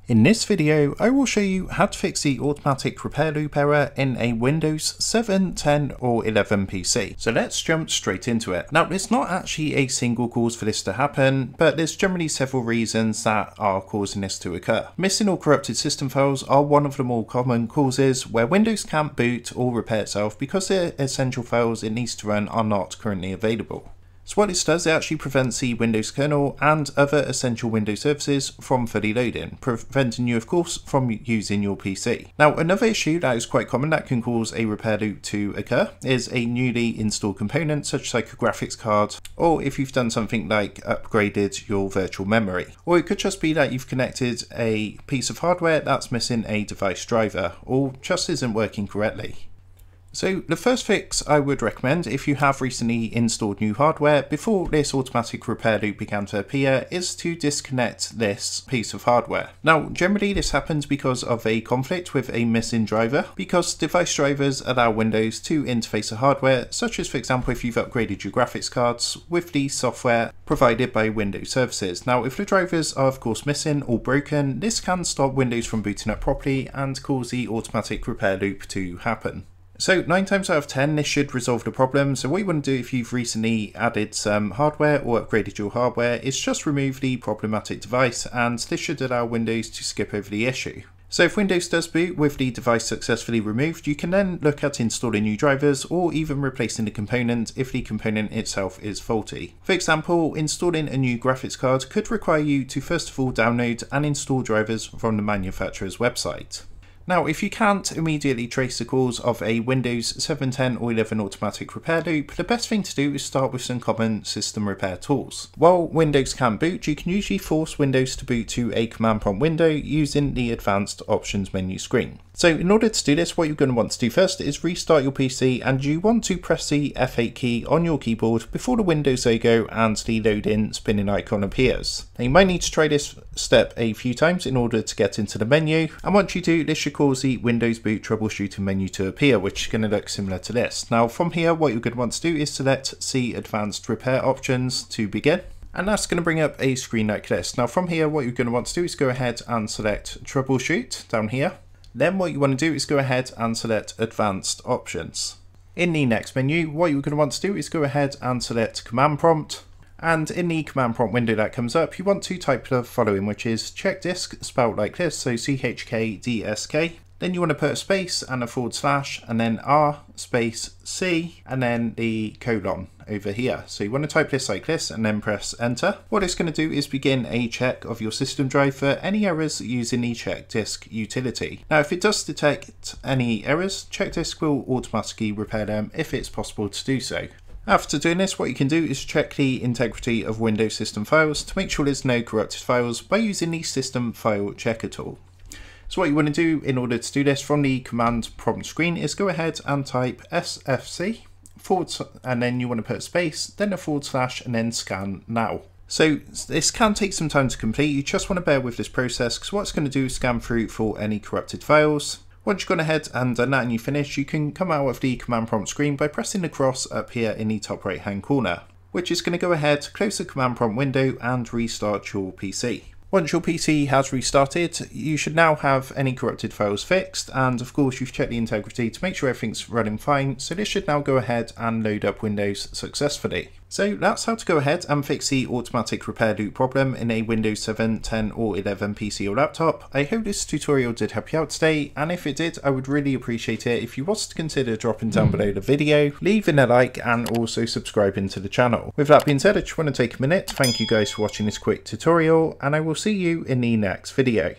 In this video, I will show you how to fix the automatic repair loop error in a Windows 7, 10 or 11 PC. So let's jump straight into it. Now, there's not actually a single cause for this to happen, but there's generally several reasons that are causing this to occur. Missing or corrupted system files are one of the more common causes where Windows can't boot or repair itself because the essential files it needs to run are not currently available. So what this does, it actually prevents the Windows kernel and other essential Windows services from fully loading, preventing you of course from using your PC. Now, another issue that is quite common that can cause a repair loop to occur is a newly installed component such as like a graphics card, or if you've done something like upgraded your virtual memory. Or it could just be that you've connected a piece of hardware that's missing a device driver or just isn't working correctly. So the first fix I would recommend if you have recently installed new hardware before this automatic repair loop began to appear is to disconnect this piece of hardware. Now, generally this happens because of a conflict with a missing driver, because device drivers allow Windows to interface the hardware, such as for example if you've upgraded your graphics cards with the software provided by Windows services. Now, if the drivers are of course missing or broken, this can stop Windows from booting up properly and cause the automatic repair loop to happen. So 9 times out of 10 this should resolve the problem. So what you want to do if you've recently added some hardware or upgraded your hardware is just remove the problematic device, and this should allow Windows to skip over the issue. So if Windows does boot with the device successfully removed, you can then look at installing new drivers or even replacing the component if the component itself is faulty. For example, installing a new graphics card could require you to first of all download and install drivers from the manufacturer's website. Now, if you can't immediately trace the cause of a Windows 7, 10 or 11 automatic repair loop, the best thing to do is start with some common system repair tools. While Windows can boot, you can usually force Windows to boot to a command prompt window using the advanced options menu screen. So in order to do this, what you're going to want to do first is restart your PC, and you want to press the F8 key on your keyboard before the Windows logo and the load-in spinning icon appears. Now, you might need to try this step a few times in order to get into the menu, and once you do, this should cause the Windows Boot troubleshooting menu to appear, which is going to look similar to this. Now from here, what you're going to want to do is select See Advanced Repair Options to begin. And that's going to bring up a screen like this. Now from here, what you're going to want to do is go ahead and select Troubleshoot down here. Then what you want to do is go ahead and select Advanced Options. In the next menu, what you're going to want to do is go ahead and select Command Prompt. And in the command prompt window that comes up, you want to type the following, which is check disk, spelled like this, so CHKDSK. Then you want to put a space and a / and then R space C and then the colon over here. So you want to type this like this and then press enter. What it's going to do is begin a check of your system drive for any errors using the check disk utility. Now if it does detect any errors, check disk will automatically repair them if it's possible to do so. After doing this, what you can do is check the integrity of Windows system files to make sure there's no corrupted files by using the system file checker tool. So what you want to do in order to do this from the command prompt screen is go ahead and type SFC and then you want to put a space, then a / and then scan now. So this can take some time to complete. You just want to bear with this process because what it's going to do is scan through for any corrupted files. Once you've gone ahead and done that and you finish, you can come out of the command prompt screen by pressing the cross up here in the top right hand corner, which is going to go ahead, close the command prompt window and restart your PC. Once your PC has restarted, you should now have any corrupted files fixed, and of course you've checked the integrity to make sure everything's running fine, so this should now go ahead and load up Windows successfully. So that's how to go ahead and fix the automatic repair loop problem in a Windows 7, 10 or 11 PC or laptop. I hope this tutorial did help you out today, and if it did, I would really appreciate it if you was to consider dropping down below the video, leaving a like and also subscribing to the channel. With that being said, I just want to take a minute to thank you guys for watching this quick tutorial, and I will see you in the next video.